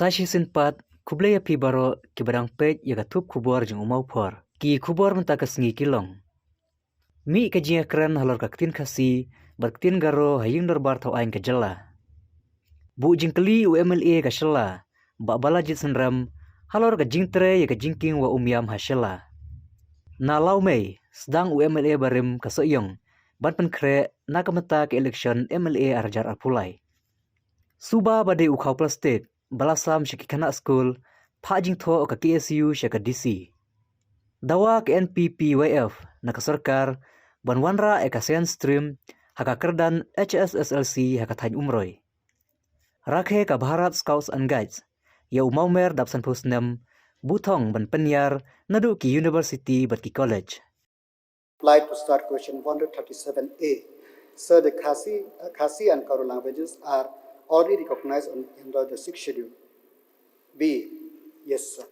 Sashi sinpat kublaya pi baro ki badang pej ya katup khubor jong Mawphor. Ki khubor menta kesengi kylleng. Mi kajia keren halor kaktin khasi berktin garo haying norbar tau aing ke jylla. Bu jingkeli UMLA ka shella. Ba bala jit senram halor ka jingtre ya ka jingking wa umyam ha shella. Na lau mei sedang UMLA barim ka soyong ban penkre na kameta ke election MLA arjar arpulai. Suba badai ukhau plastik balasam syaki kanak school pak jing tho ka KSU syaka DC. Dawa ke NPPYF na ka sarkar ban wanra e ka sen stream haka kerdan HSSLC haka thain umroy. Rakhe ka Bharat Scouts and Guides ya umaumer dapsan pusnem butong ban penyar nadu ki university bat ki college. Apply to start question 137A. Sir, the Khasi and Garo languages are already recognized under the 6th schedule. B. Yes, sir.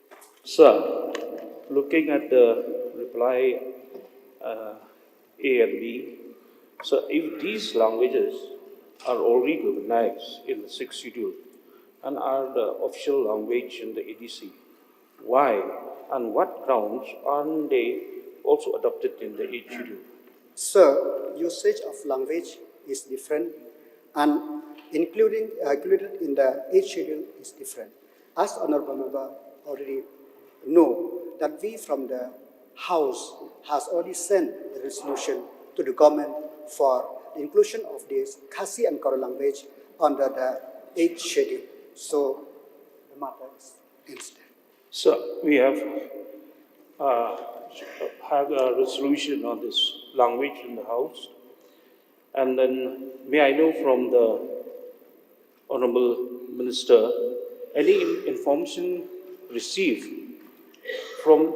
Sir, looking at the reply A and B, so if these languages are already recognized in the 6th schedule and are the official language in the ADC, why and what grounds aren't they also adopted in the 8th schedule? Sir, usage of language is different and included in the 8th schedule is different. As Honorable Member already know that we from the House has already sent the resolution to the government for the inclusion of this Khasi and Garo language under the 8th schedule. So the matter is instead. So we have a resolution on this language in the House. And then may I know from the Honorable Minister, any information received from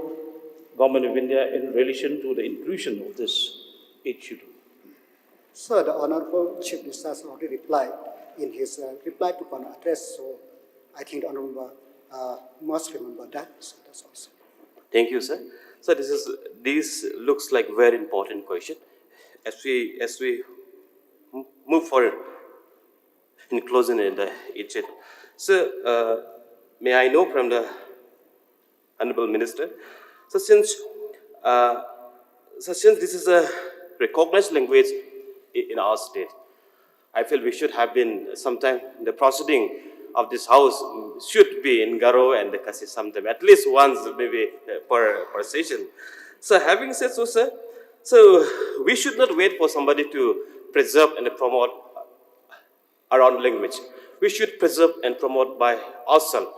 Government of India in relation to the inclusion of this 8th schedule? Sir, the Honorable Chief Minister has already replied in his reply to Honorable address, so I think the Honorable must remember that. So that's also. Thank you, sir. So this looks like very important question as we move forward in closing in the HL. So may I know from the Honorable Minister, so since this is a recognized language in our state, I feel we should have been sometime the proceeding of this House should be in Garo and the Khasi sometime, at least once maybe per session. So having said so, sir, so we should not wait for somebody to preserve and promote our own language. We should preserve and promote by ourselves.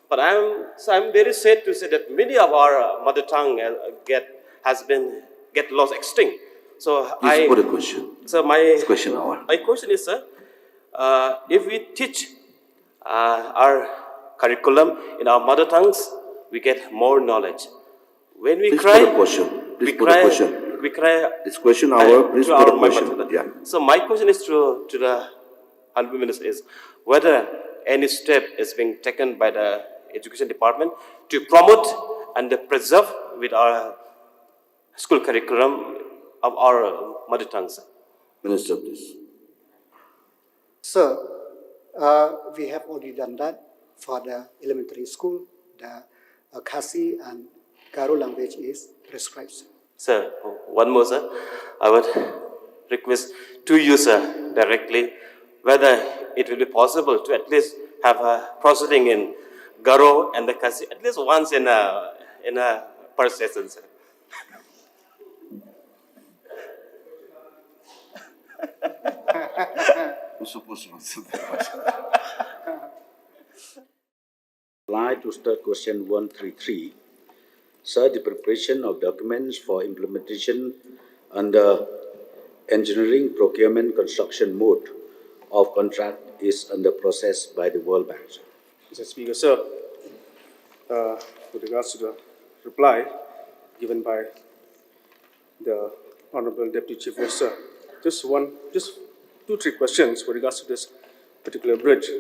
But I'm very sad to say that many of our mother tongue get lost extinct. So Please put a question. So it's question hour. My question is, sir, if we teach our curriculum in our mother tongues, we get more knowledge. When we Please cry, put a question. Please put a question. We cry. It's question hour. Please put a question. Yeah. So my question is to the Honorable Minister is whether any step is being taken by the Education Department to promote and preserve with our school curriculum of our mother tongues. Minister, please. Sir, we have already done that for the elementary school. The Khasi and Garo language is prescribed. Sir, one more, sir. I would request to you, sir, directly, whether it will be possible to at least have a proceeding in Garo and the Khasi at least once in a per session, sir. Apply to start question 133. Sir, the preparation of documents for implementation under engineering procurement construction mode of contract is under process by the World Bank. Mr. Speaker, sir, with regards to the reply given by the Honorable Deputy Chief Minister, just 2-3 questions with regards to this particular bridge.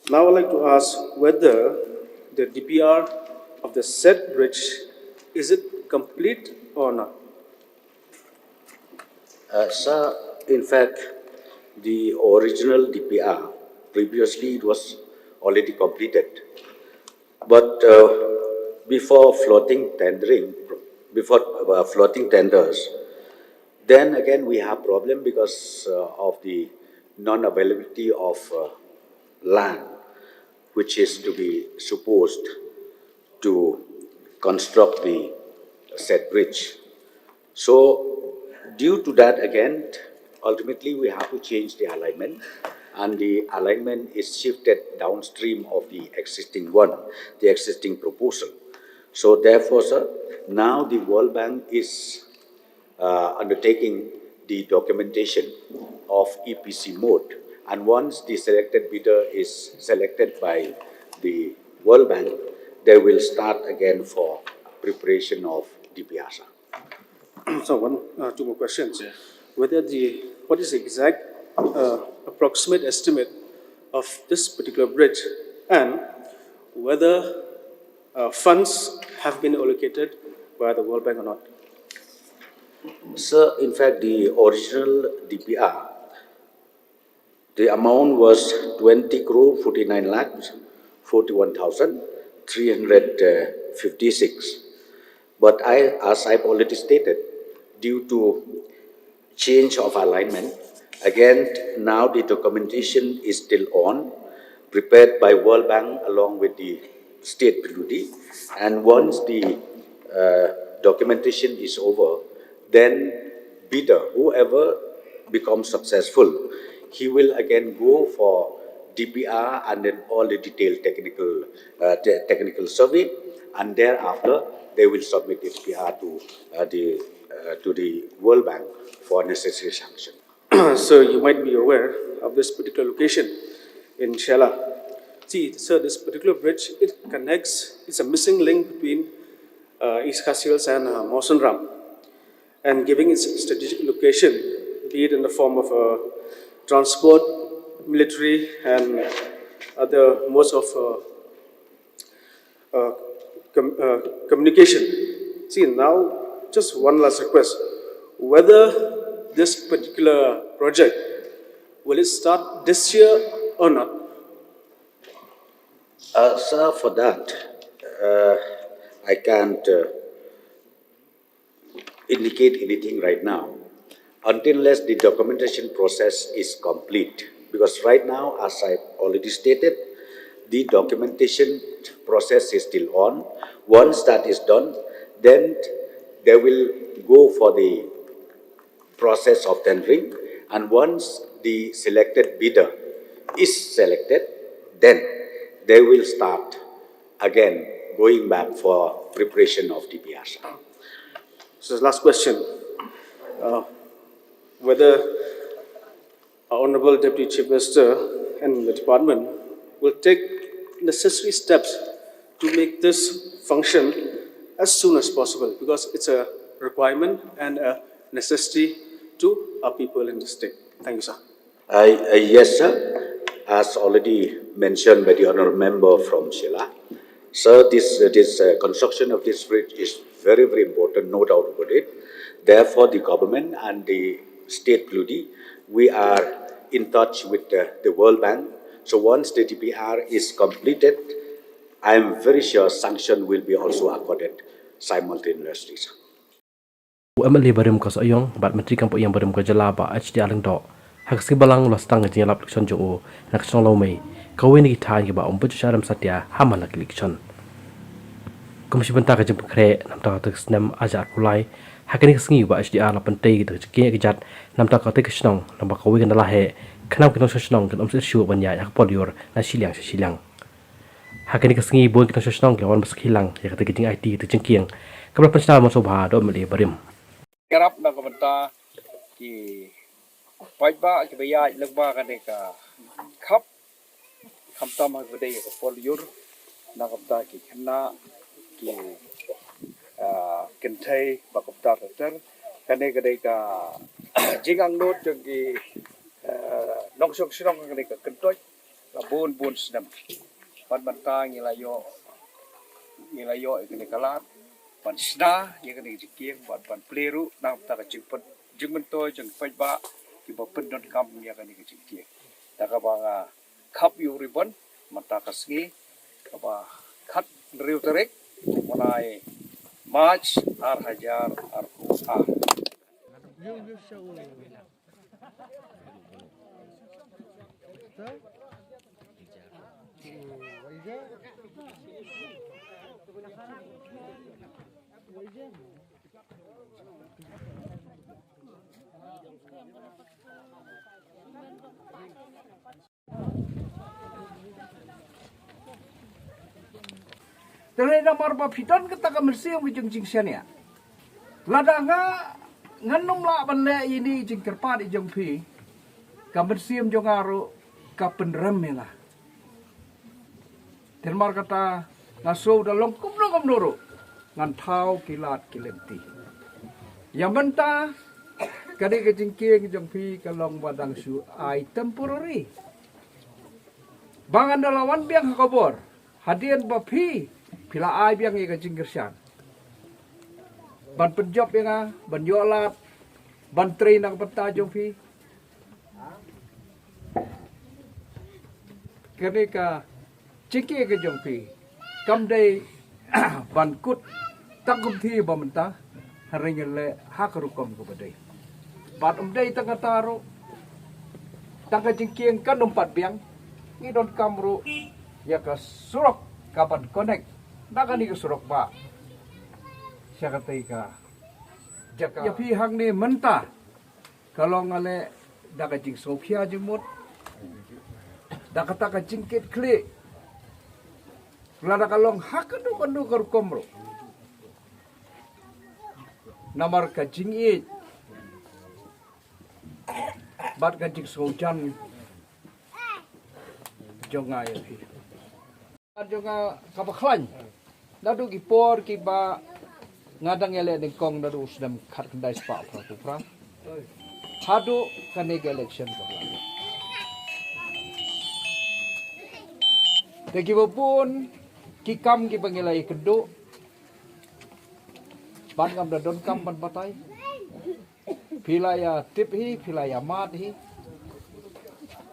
Now I'd like to ask whether the DPR of the said bridge, is it complete or not? Sir, in fact, the original DPR, previously it was already completed. But before floating tenders, then again we have problem because of the non-availability of land, which is to be supposed to construct the said bridge. So, due to that, again, ultimately we have to change the alignment, and the alignment is shifted downstream of the existing one, the existing proposal. So, therefore, sir, now the World Bank is undertaking the documentation of EPC mode, and once the selected bidder is selected by the World Bank, they will start again for preparation of DPR, sir. So two more questions. What is the exact approximate estimate of this particular bridge, and whether funds have been allocated by the World Bank or not? Sir, in fact, the original DPR, the amount was 20 crore 49 lakhs 41,356. But as I've already stated, due to change of alignment, again, now the documentation is still on, prepared by World Bank along with the state PUD. And once the documentation is over, then bidder, whoever becomes successful, he will again go for DPR and then all the detailed technical survey, and thereafter they will submit the DPR to the World Bank for necessary sanction. So you might be aware of this particular location in Jylla. See, sir, this particular bridge, it's a missing link between East Khasials and Mawphor, and giving its strategic location, be it in the form of transport, military, and other modes of communication. See, now, just one last request. Whether this particular project, will it start this year or not? Sir, for that, I can't indicate anything right now unless the documentation process is complete. Because right now, as I already stated, the documentation process is still on. Once that is done, then they will go for the process of tendering, and once the selected bidder is selected, then they will start again going back for preparation of DPR. So last question. Whether our Honorable Deputy Chief Minister and the department will take necessary steps to make this function as soon as possible, because it's a requirement and a necessity to our people in the state. Thank you, sir. Yes, sir. As already mentioned by the honourable member from Jylla, sir, this construction of this bridge is very, very important, no doubt about it. Therefore, the government and the state PUD, we are in touch with the World Bank. So once the DPR is completed, I am very sure sanction will be also accorded simultaneously, sir. Emily barim kos ayong bat menteri kampo yang barim ko jala ba HD alang do hak si balang los tang jing lap lekson jo nak song lo mei kawin ni than ki ba om pu charam satya hamana lekson komisi benta ka jim kre nam ta tak snam aja kulai hakani sngi ba HD la pantei ki ke jat nam ta ka te kisnong nam ba kawin na la he khnam ki no snong kan om se shu ban ya hak polior na silang hakani ka sngi bon ki no snong ki wan bas khilang ya ka te ki IT te jingkiang kabla panchna ma so bha do meli barim Kerap na kabanta ki pajba ki baya lagba ka de ka khap khamta ma bade ka poliur na kabta ki khna ki kenthai ba kabta ter kane ka de ka jingang not jong ki nong sok sirong ka de ka kentoi la bon snam ban banta ngilayo ikene kalat ban sna ye kan di kieng ban pleru nang ta ka jingmen toy jeng pajba ki ba pendon kam ye kan di kieng ta ka ba khap yu ribon mata kasgi kaba khat riu terik mulai March ar hajar ar a Dari namar bapitan kita kamersium di jing ya. Lada nganum la banle ini jing terpad di jengpi. Kamersium jongaru kapenrem lah. Termar kata ngaso udah longkum nuru ngan tau kilat kilenti. Yang benta kade ke jingking jengpi kalong badang su ai temporary. Bangan dalawan biang khubor. Hadian bapi pila ai biang ke jingkersian. Ban penjob yang ban yolat ban train nang peta jengpi. Kade ka Ciki ke jongpi, kam day bankut tangkum thi bamenta haringin le hakarukom ko badai. Bat day tangga taro, tangga jingkieng kan umpat biang, ngidon kamru ya ka surok kapan connect, nakani ke surok ba. Siya katay ka, jaka ya pihang ni menta, kalau ngale daga jing sopia jimut, daga taka jingkit klik. Lada kalong hakadu kandu karukomro. Namar kajing it. Bat kajing sojan. Jonga ya pi. Jonga kabaklan. Nadu kipor kiba ngadang ele dengkong nadu usdam khat kendai spa pra. Hadu kaneg election kablan. Tegi pun kikam ki pangilai kedu ban kam dadon kam ban batai pilaya tip hi pilaya mat hi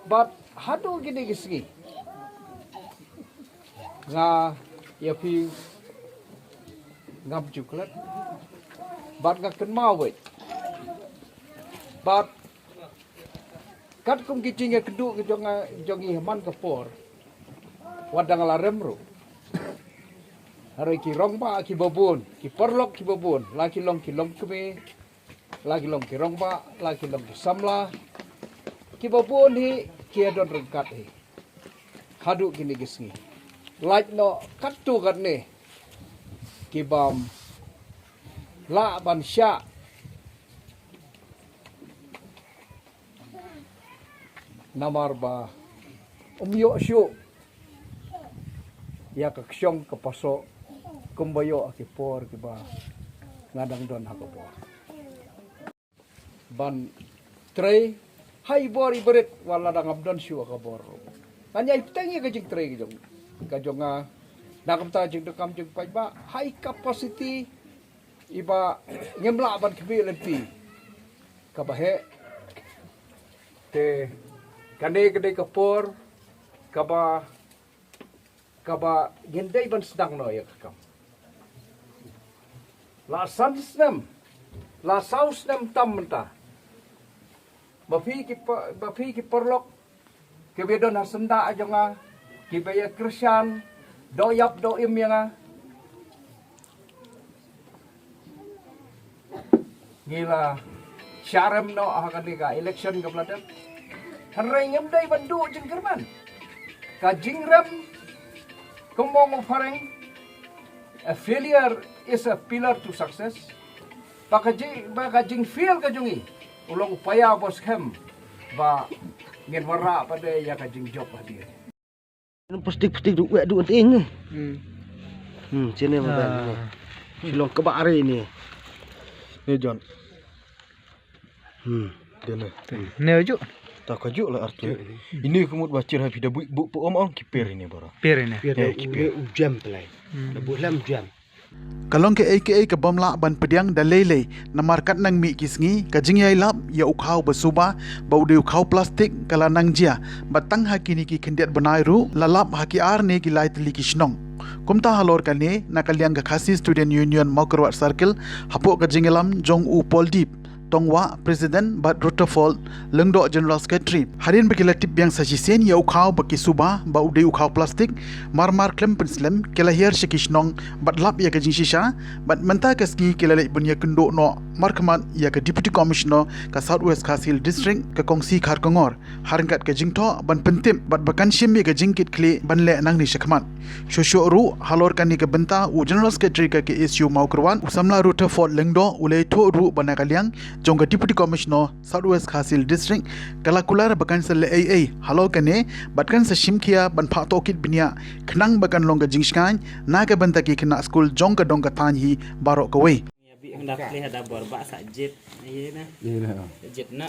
bat hadu gini gisgi nga ya pi ngam coklat bat nga ken mawet bat kat kum kicing kedu ki jongi man kapor wadang larem ro hari ki rong ba ki babun, ki perlok ki babun, laki long keme, laki long ki rong ba, laki long ki samla, ki babun hi ki adon rengkat hi. Hadu kini gisngi. Like no katu kat ni, ki bam la ban sya. Namar ba umyo syu. Ya kaksyong kapasok kumbayo akipor kiba ngadang don hakapor ban tray hai bor ibarit wala dang abdon syu akapor kanya iptengi ka jing tray ka jonga nakam ta jing dekam jing pai ba high capacity iba ngemla ban kbi lempi kabahe te kane kade kapor kaba gendai ban sedang no ya kam la sansnem la sausnem tam menta bafi ki perlok ke bedon hasenda ajonga ki baya Kristyan doyap doim yang gila syarem no akan diga election ke belada harengem dai bandu jengkerman ka jingrem kumong fareng a failure is a pillar to success. Baka jing fail ka jungi. Ulong upaya bos kem ba ngin wara pada ya ka jing job hadir. Pustik du ting. Sini apa? Silong kebari ni. Ni John. Dia ni. Ni aja. Tak kajuk lah arti. Ini kemud baca lah video bu om kiper ini bara. Per ini. Per ujam pelai. Lebu lam jam. Kalong ke aka ke bomla ban pediang da lele na markat nang mi kisngi ka jingjia lap ya ukhau basuba bau de ukhau plastik kala nang jia batang hakini ki khendiat banai ru lalap haki ar ne ki lai tli kisnong kumta halor kane na kalyang ka khasi student union Mawphor circle hapo ka jingelam jong poldip tongwa president but rutherford lengdo general secretary harin bakila tip yang sajisen ya ukhau baki suba bau de ukhau plastik marmar klem penslam kela hier shikishnong bat lap ya ka jingshisha bat menta kaski kela le bunya kundo no markaman ya ka deputy commissioner ka southwest kasil district ka kongsi khar kongor haringat ka jingtho ban pentim bat bakan shim ya ka jingkit kle ban le nang ni shakman shosho ru halor kani ka benta u general secretary ka SU Mawphor usamla rutherford lengdo ulei tho ru banakalyang jongga deputy commissioner southwest kasil district kalakular bakan sel AA halo kane batkan sa shimkhia ban pha tokit binia khnang bakan longa jingskan naga banta ki khna school jongga dongga tanhi baro kawe bị đặc lên là bor bạ sạ jet này na jet na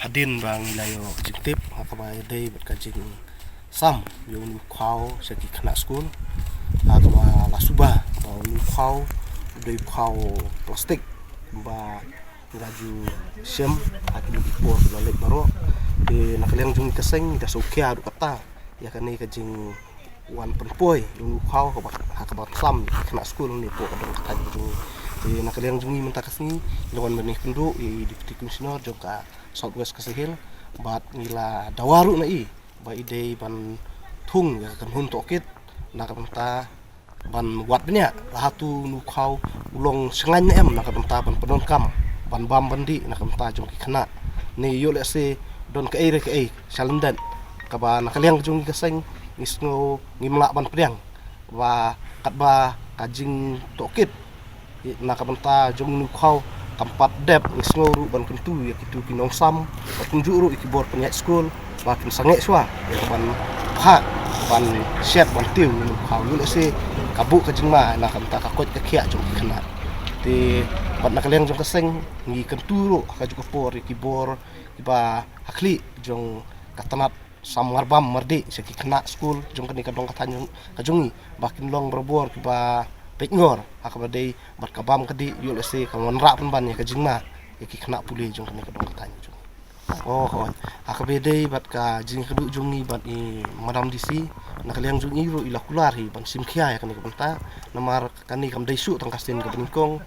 hadin bang ilayo jiktip hakaba day bat kajing sam yung khao sa ki khna school akaba la suba ba lu khao day khao plastic ba raju sem akin por la lek baro de nakaliang jung kaseng da sokya du kata ya kani kajing wan penpoi lu khao hakaba sam khna school ni po dong kata jung de nakaliang jung ni mentak kasni lawan benih penduk i deputy commissioner joka southwest kasihil bat nila dawaru na i ba ide ban thung ya kan hun tokit nak benta ban wat benya lahatu nu khau ulong sengan em nak benta ban pedon kam ban bam bandi nak benta jong khna ni yo le se don ke ai salandan ka ba nakaliang jong kaseng isno ngimla ban pedang ba kat ba kajing tokit nak benta jong nu khau tempat dep isno ban kentu ya kitu kinong sam kunjuru ikibor penyat school makin sange swa ya ban pha ban set ban tiu nu khau lu se kabu ka jingma na kam ta ka kot ka khia jong khna ti bat nak leng jong ka seng ngi kentu ro ka ju por ikibor iba hakli jong katanat samar bam mardi se ki khna school jong kani ka dong ka tanjung ka jungi bakin long berbor kiba pekngor akaba dei bat kabam kadi yo le se ka ngonra pun ban ya ka jingma ya ki khna puli jong kani ka dong ka tanjung oh akabe dei bat ka jing kedu jungi bat i madam disi nakaliang jungi ro ila kulari ban simkhia ya kani ka benta namar kani kam dei su tang kasten ka beningkong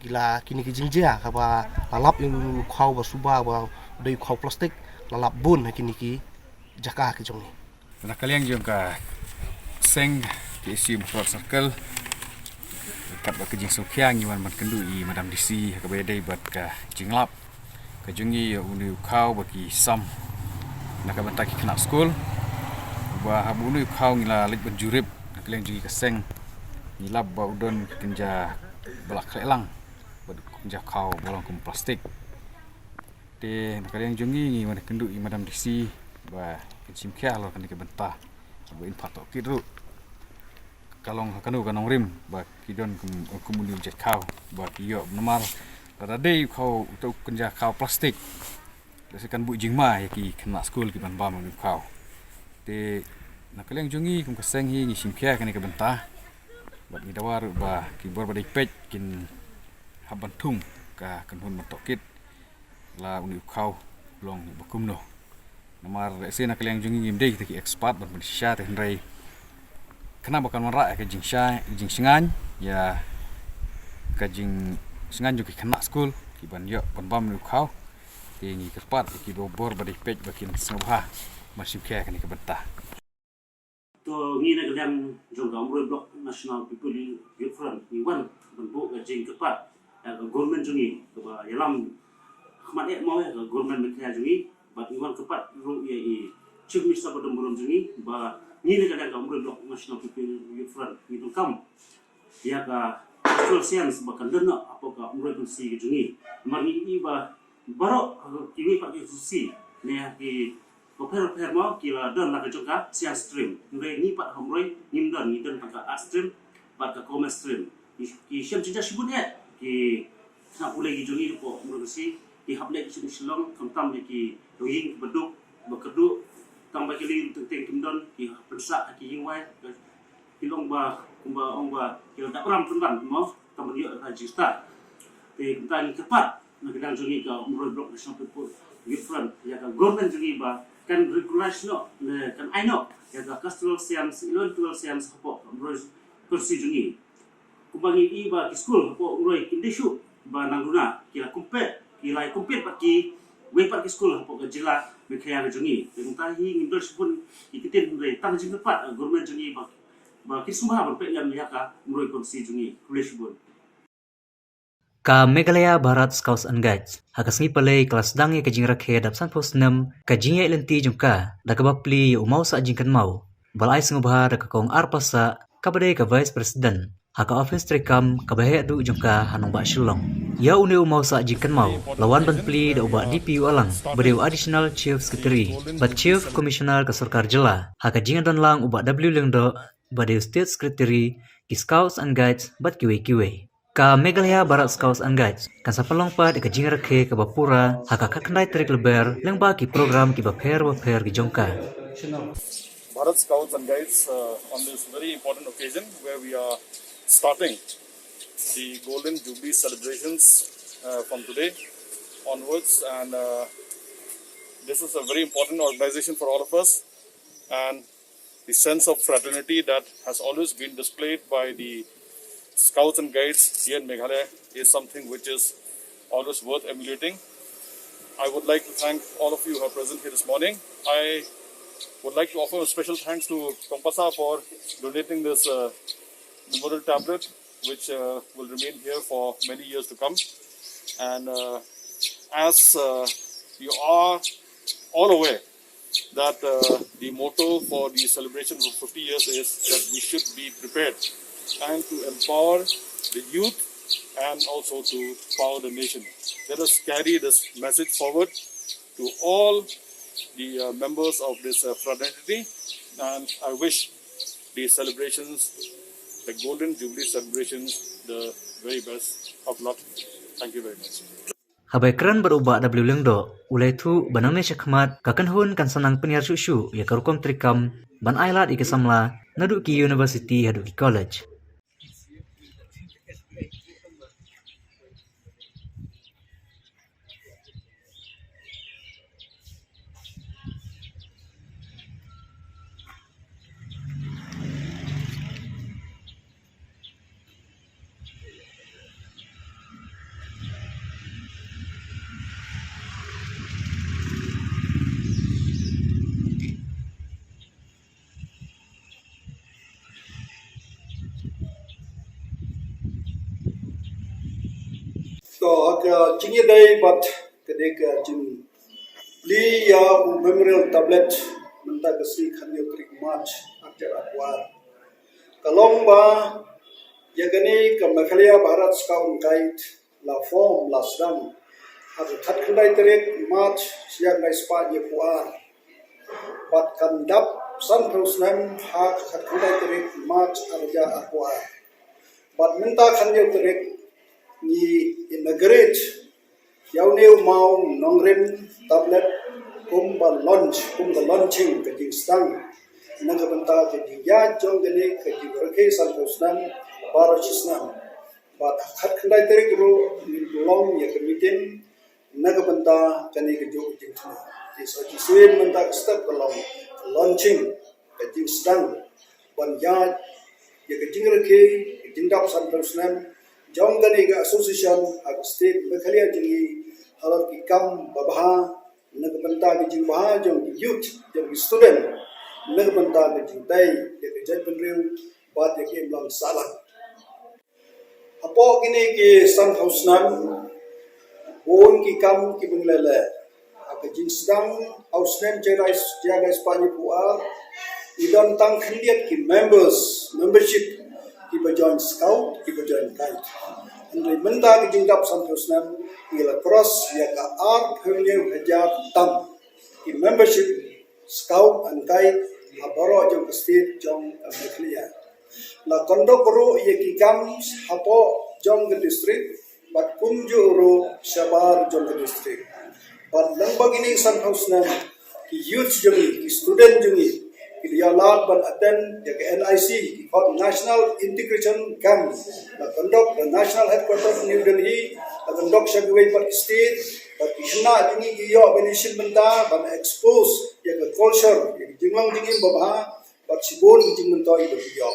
gila kini ki jingjia ka ba lalap yung khau ba suba ba dei khau plastik lalap bun kini ki jaka ki jungi nakaliang jong ka seng ki sim for circle kat ba kejing sokhyang yuan ban kendu i madam disi ka be dei bat ka jinglap ka jungi unu khau bagi sam nak banta ki kena school ba habunu khau ngila lik benjurip nak leng jungi kaseng ngilap ba udon kenja balak krelang ba kenja khau bolong kum plastik de nak leng jungi ngi mana kendu i madam disi ba kecim khia lo kan ki banta ba in patok kidru kalong kanu kanong rim ba kidon kumuni jet khau ba kiyo nomar tada dei khau tu kenja khau plastik lesekan bu jingma ya ki kena school ki ban bam ngi khau te nakaleng jungi kum kaseng hi ngi simkhia kani ka benta bat ni dawar ba ki bor ba dei pej kin haban thung ka kanhun matokit la uni khau long bakum no nomar se nakaleng jungi ngim dei ki expert ban sha te hendrai kena bakan mara ka jingsha jingsingan ya ka jing sengan juga kena school ki ban yo ban bam nu khau ti ngi kepat ki bor ba pej bakin sengha masih kaya kan ke benta to ngi na gadang jong gam ro block national people youth front ni wan ban bo ga jing kepat government jungi ba yalam khmat e mau ga government me jungi ba ni wan kepat ro ye i chief minister badam borom jungi ba ngi na gadang gam ro block national people youth front ni tu kam ya ga social science bahkan dana apakah umur kunci jungi mari iba baru kini pakai susi ne ki koper mau kila dan nak juga science stream ngai ni pak hamroi nim dan ni dan pakai art stream pakai commerce stream ki siam cinta sibutnya ki nak boleh ki jungi ko umur kunci ki hablek ki silong kamtam ki doing beduk bekerdu tambah kili tentang kimdon ki pensak ki hingwai kilong ba kumba ongba kila tak pram tunban mau kamu dia register te kita ni cepat nak kedang jungi ka umroh blok national people youth front ya ka government jungi ba kan regulation no kan I know ya ka cultural science intellectual science apa umroh kursi jungi kumba ni ba school apa umroh indishu ba nangguna kila compete baki we pak school apa ke jylla mekhaya jungi kita hi ngindol pun ititin re tang jing tepat government jungi ba kisumha berpe yang ka umroh kursi jungi kulish bun Ka Meghalaya Bharat Scouts and Guides, hakas ngi palay kelas dang ya kajing rakhe dap san pos 6 kajing ya ilenti jungka, da kabapli ya umau sa jingkan mau. Balai sengubha da kakong arpasa kabade ka Vice President, haka office trekam kabahe du jungka hanong ba shilong. Ya une umau sa jingkan mau, lawan banpli da uba DPU alang, beriu Additional Chief Secretary, but Chief Commissioner ka Sarkar Jylla, haka jingan don lang uba W lengdo, badiu State Secretary ki Scouts and Guides bat kiwe. Ka Meghalaya Bharat Scouts and Guides, kan sa palongpa di kajing rakhe ka bapura, haka kakandai terik leber, lengba ki program ki baper ki jongka. Bharat Scouts and Guides on this very important occasion where we are starting the Golden Jubilee celebrations from today onwards, and this is a very important organization for all of us, and the sense of fraternity that has always been displayed by the Scouts and Guides here in Meghalaya is something which is always worth emulating. I would like to thank all of you who are present here this morning. I would like to offer a special thanks to Kompasa for donating this memorial tablet, which will remain here for many years to come. And as you are all aware that the motto for the celebration of 50 years is that we should be prepared and to empower the youth and also to power the nation. Let us carry this message forward to all the members of this fraternity, and I wish the celebrations, the Golden Jubilee celebrations, the very best of luck. Thank you very much. Habai keren berubah W lengdo, ulai tu banangnya syakmat kakan hun kan sanang penyiar susu ya karukom trikam ban ailat ikesamla naduk ki university haduk ki college. So, jingjia day but kedek jing li ya memorial tablet mentah kesi khanyo trik march akter akwar. Kalong ba ya gani ke Meghalaya Bharat Scout Guide la form la sedang ada khat khandai trik march siang dai spa ye kuar. Bat kandap san prosnem ha khat khandai trik march arja akwar. Bat mentah khanyo trik ni inaugurate yauneu mau nongrim tablet kumba launching ke jingstang naga banta ke ya jong gene ke jibrake sanposnan barochisnan bat khat khandai terik ro long ya ke meeting naga banta kane ke jo jingtna so jisuin banta step long launching ke jingstang ban ya ke jingrake jingdap sanposnan jong gani ga association ag state Meghalaya jingi halal ki kam babha nag banta ki jing baha jong youth jong student nag banta ki jing dai de ke jai benriu bat ye ke lang salah apo gini ki san house nan bon ki kam ki bunglele ag jing sedang house nan jerai jaga spani puar idam tang khindiat ki membership ki join scout ki join guide andre menda ki jingdap santusnam ila cross ya ka art hernye hajat tam ki membership scout and guide abaro jong state jong Meghalaya la kondo pro ye ki kam hapo jong district bat kunju ro sabar jong district bat lang bagini santusnam ki youth jongi ki student jongi Kilalat ban attend the NIC called National Integration Camp. Conduct the national headquarters in New Delhi. Conduct Shagway Park State. But Kishna Dingi Giyo Benishim Banta ban expose the culture. Jinglang Jingim Baba. But Shibon Jingmentoi Giyo.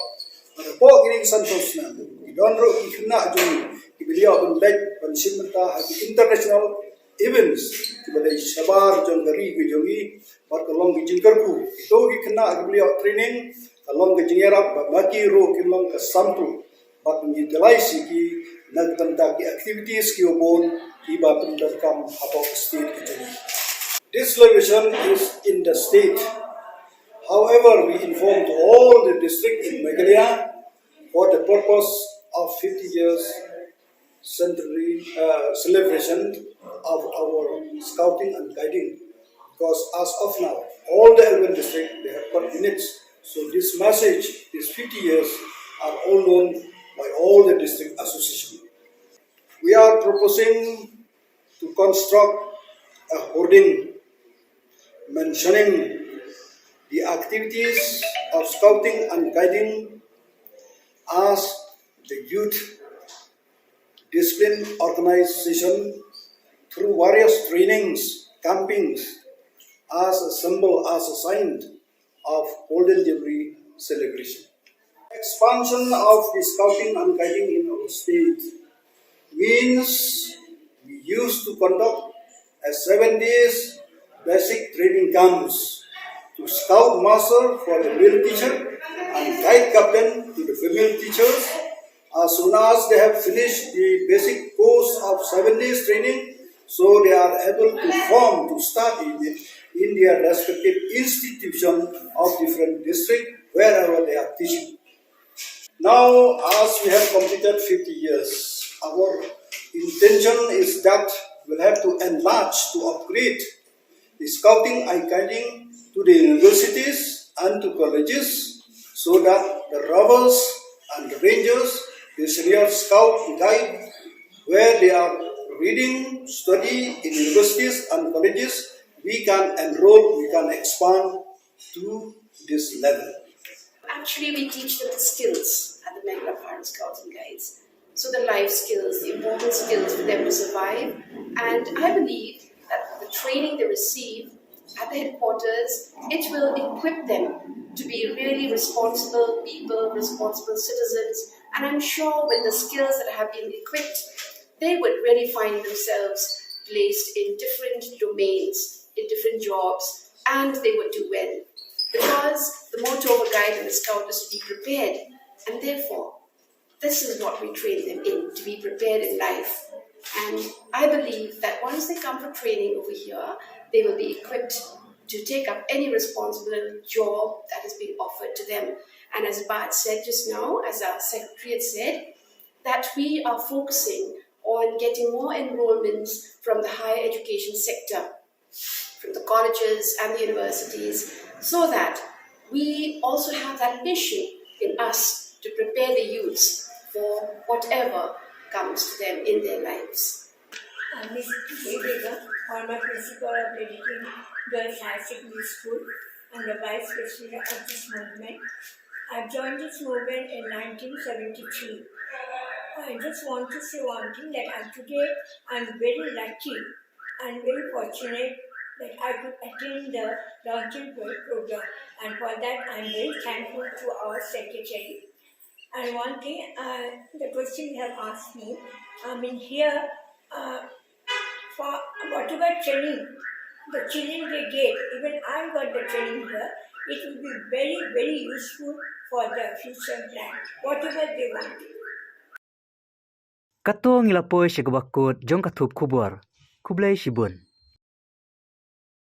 Po Giri Santos na. Don't know Kishna Jing. Kibiyo ban leg ban Shimbanta have international events. Kibale Shabar Jangari Gijogi. But along the Jinkarku, ito gikana agbliya training along the Jingerap, but Maki Ro Kilong Kasampu, but utilize ki nagtanta ki activities ki obon iba pundakam about the state kitchen. This location is in the state. However, we informed all the district in Meghalaya for the purpose of 50 years centenary celebration of our scouting and guiding. Because as of now, all the urban districts, they have got units. So this message, these 50 years, are all known by all the district associations. We are proposing to construct a hoarding mentioning the activities of scouting and guiding as the youth discipline organization through various trainings, campings, as a symbol, as a sign of Golden Jubilee celebration. Expansion of the scouting and guiding in our state means we used to conduct a 7 days basic training camps to scout master for the male teacher and guide captain to the female teachers. As soon as they have finished the basic course of 7 days training, so they are able to form, to study in their respective institution of different district, wherever they are teaching. Now, as we have completed 50 years, our intention is that we'll have to enlarge, to upgrade the scouting and guiding to the universities and to colleges, so that the robbers and the rangers, the senior scout and guide, where they are reading, study in universities and colleges, we can enroll, we can expand to this level. Actually, we teach them the skills at the Mawphor Scouts and Guides. So the life skills, the important skills for them to survive. And I believe that the training they receive at the headquarters, it will equip them to be really responsible people, responsible citizens. And I'm sure with the skills that have been equipped, they would really find themselves placed in different domains, in different jobs, and they would do well. Because the motto of a guide and a scout is to be prepared, and therefore, this is what we train them in, to be prepared in life. And I believe that once they come for training over here, they will be equipped to take up any responsible job that is being offered to them. And as Bart said just now, as our secretary had said, that we are focusing on getting more enrollments from the higher education sector, from the colleges and the universities, so that we also have that mission in us to prepare the youths for whatever comes to them in their lives. I'm Ms. Vega, former principal of Dedicated Girls High Secondary School and the vice president of this movement. I joined this movement in 1973. I just want to say one thing, that today I'm very lucky and very fortunate that I could attend the launching program, and for that I'm very thankful to our secretary. And one thing, the question you have asked me, here for whatever training the children they get, even I got the training here, it will be very, very useful for their future plan, whatever they want. Katong ilapoi sigabakot jong katup khubor, kublay sibun.